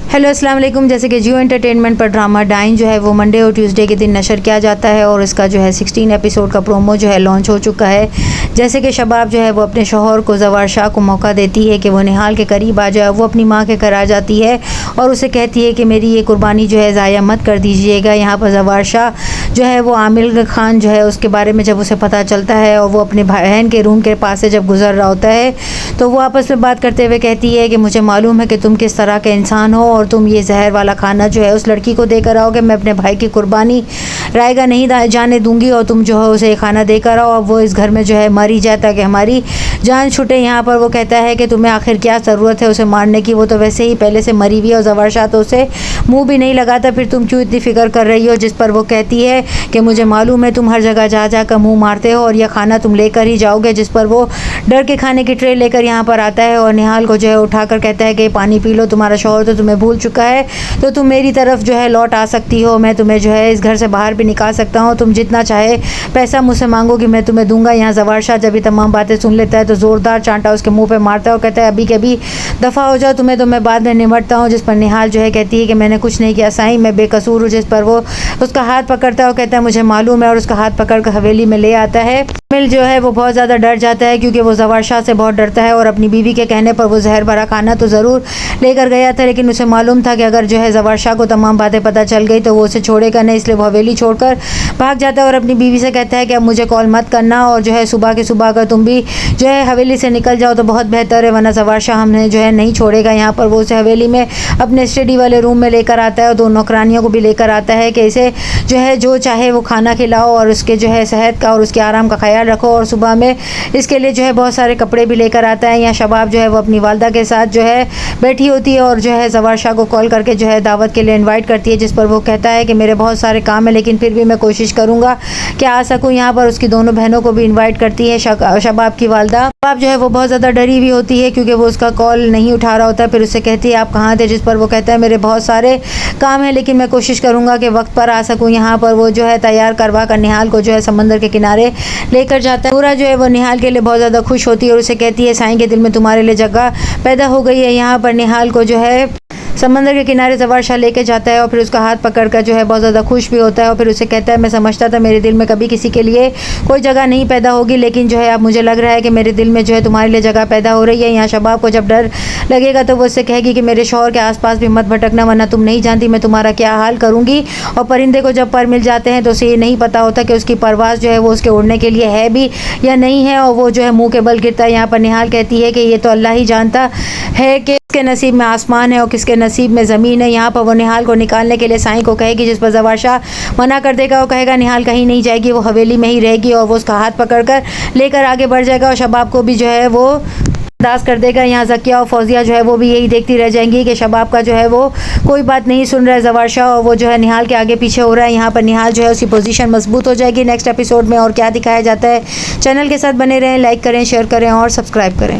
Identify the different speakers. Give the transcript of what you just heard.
Speaker 1: Hello अस्सलाम वालेकुम। जैसे कि जियो एंटरटेनमेंट पर ड्रामा डाइन जो है वो मंडे और ट्यूसडे के दिन नशर किया जाता है और इसका जो है 16 एपिसोड का प्रोमो जो है लॉन्च हो चुका है। जैसे कि शबाब जो है वो अपने शोहर को ज़वार शाह को मौका देती है कि वो निहाल के करीब आ जाए। वो अपनी माँ के घर आ जाती है और उसे कहती है कि मेरी ये कुर्बानी जो है ज़ाया मत कर दीजिएगा। यहाँ पर ज़वार शाह जो है वो आमिर खान जो है उसके बारे में जब उसे पता चलता है और वो अपने बहन के रूम के पास से जब गुजर रहा होता है तो वो आपस में बात करते हुए कहती है कि मुझे मालूम है कि तुम किस तरह के इंसान हो और तुम ये जहर वाला खाना जो है उस लड़की को देकर आओगे। मैं अपने भाई की कुर्बानी रायगा नहीं जाने दूंगी और तुम जो है उसे खाना देकर आओ। अब वो इस घर में जो है मरी जाए ताकि हमारी जान छूटे। यहाँ पर वो कहता है कि तुम्हें आखिर क्या ज़रूरत है उसे मारने की, वो तो वैसे ही पहले से मरी हुई है और ज़वार शाह तो उसे मुँह भी नहीं लगाता, फिर तुम क्यों इतनी फ़िक्र कर रही हो। जिस पर वो कहती है कि मुझे मालूम है तुम हर जगह जा जा कर मुँह मारते हो और यह खाना तुम लेकर ही जाओगे। जिस पर वो डर के खाने की ट्रे लेकर यहाँ पर आता है और निहाल को जो है उठाकर कहता है कि पानी पी लो, तुम्हारा शौहर तो तुम्हें भूल चुका है तो तुम मेरी तरफ जो है लौट आ सकती हो। मैं तुम्हें जो है इस घर से बाहर भी निकाल सकता हूँ, तुम जितना चाहे पैसा मुझसे मांगोगी मैं तुम्हें दूंगा। यहाँ ज़वार शाह जब ये तमाम बातें सुन लेता है तो ज़ोरदार चांटा उसके मुंह पे मारता है और कहता है अभी के भी दफ़ा हो जाओ, तुम्हें तो मैं बाद में निमटता हूँ। जिस पर निहाल जो है कहती है कि मैंने कुछ नहीं किया साईं, मैं बेकसूर हूँ। जिस पर वो उसका हाथ पकड़ता है और कहता है मुझे मालूम है और उसका हाथ पकड़ कर हवेली में ले आता है। मिल जो है वो बहुत ज़्यादा डर जाता है क्योंकि वो ज़वार शाह से बहुत डरता है और अपनी बीवी के कहने पर वो जहर भरा खाना तो ज़रूर लेकर गया था, लेकिन उसे मालूम था कि अगर जो है ज़वार शाह को तमाम बातें पता चल गई तो वो उसे छोड़ेगा नहीं, इसलिए वो हवेली छोड़कर भाग जाता है और अपनी बीवी से कहता है कि अब मुझे कॉल मत करना और जो है सुबह के सुबह अगर तुम भी जो है हवेली से निकल जाओ तो बहुत बेहतर है, वरना ज़वार शाह हमने जो है नहीं छोड़ेगा। यहाँ पर वो उसे हवेली में अपने स्टडी वाले रूम में लेकर आता है और दो नौकरानियों को भी लेकर आता है कि इसे जो है जो चाहे वो खाना खिलाओ और उसके जो है सेहत का और उसके आराम का ख्याल रखो और सुबह में इसके लिए जो है बहुत सारे कपड़े भी लेकर आता है। यहाँ शबाब जो है वो अपनी वालदा के साथ जो है बैठी होती है और जो है ज़वार शाह को कॉल करके जो है दावत के लिए इनवाइट करती है। जिस पर वो कहता है कि मेरे बहुत सारे काम है लेकिन फिर भी मैं कोशिश करूँगा कि आ सकूँ। यहाँ पर उसकी दोनों बहनों को भी इन्वाइट करती है शबाब की वालदा। शबाब जो है वो बहुत ज़्यादा डरी हुई होती है क्योंकि वो उसका कॉल नहीं उठा रहा होता। फिर उससे कहती है आप कहाँ थे, जिस पर वो कहता है मेरे बहुत सारे काम है लेकिन मैं कोशिश करूँगा कि वक्त पर आ सकूँ। यहाँ पर वो जो है तैयार करवा कर निहाल को जो है समंदर के किनारे लेकर जाता है। पूरा जो है वो निहाल के लिए बहुत ज़्यादा खुश होती है और उसे कहती है साईं के दिल में तुम्हारे लिए जगह पैदा हो गई है। यहाँ पर निहाल को जो है समंदर के किनारे ज़वार शाह लेके जाता है और फिर उसका हाथ पकड़कर जो है बहुत ज़्यादा खुश भी होता है और फिर उसे कहता है मैं समझता था मेरे दिल में कभी किसी के लिए कोई जगह नहीं पैदा होगी, लेकिन जो है अब मुझे लग रहा है कि मेरे दिल में जो है तुम्हारे लिए जगह पैदा हो रही है। यहाँ शबाब को जब डर लगेगा तो वो उससे कहेगी कि मेरे शौहर के आसपास भी मत भटकना, वरना तुम नहीं जानती मैं तुम्हारा क्या हाल करूँगी। और परिंदे को जब पर मिल जाते हैं तो उसे ये नहीं पता होता कि उसकी परवाज़ जो है वो उसके उड़ने के लिए है भी या नहीं है और वो जो है मुँह के बल गिरता है। यहाँ पर निहाल कहती है कि ये तो अल्लाह ही जानता है कि किसके नसीब में आसमान है और किसके नसीब में ज़मीन है। यहाँ पर वो निहाल को निकालने के लिए साईं को कहेगी, जिस पर ज़वार शाह मना कर देगा। वो कहेगा निहाल कहीं नहीं जाएगी, वो हवेली में ही रहेगी और वो उसका हाथ पकड़कर लेकर आगे बढ़ जाएगा और शबाब को भी जो है वो दास कर देगा। यहाँ ज़किया और फौजिया जो है वो भी यही देखती रह जाएंगी कि शबाब का जो है वो कोई बात नहीं सुन रहा है ज़वार शाह और वो जो है निहाल के आगे पीछे हो रहा है। यहाँ पर निहाल जो है उसकी पोजीशन मजबूत हो जाएगी। नेक्स्ट एपिसोड में और क्या दिखाया जाता है चैनल के साथ बने रहें, लाइक करें, शेयर करें और सब्सक्राइब करें।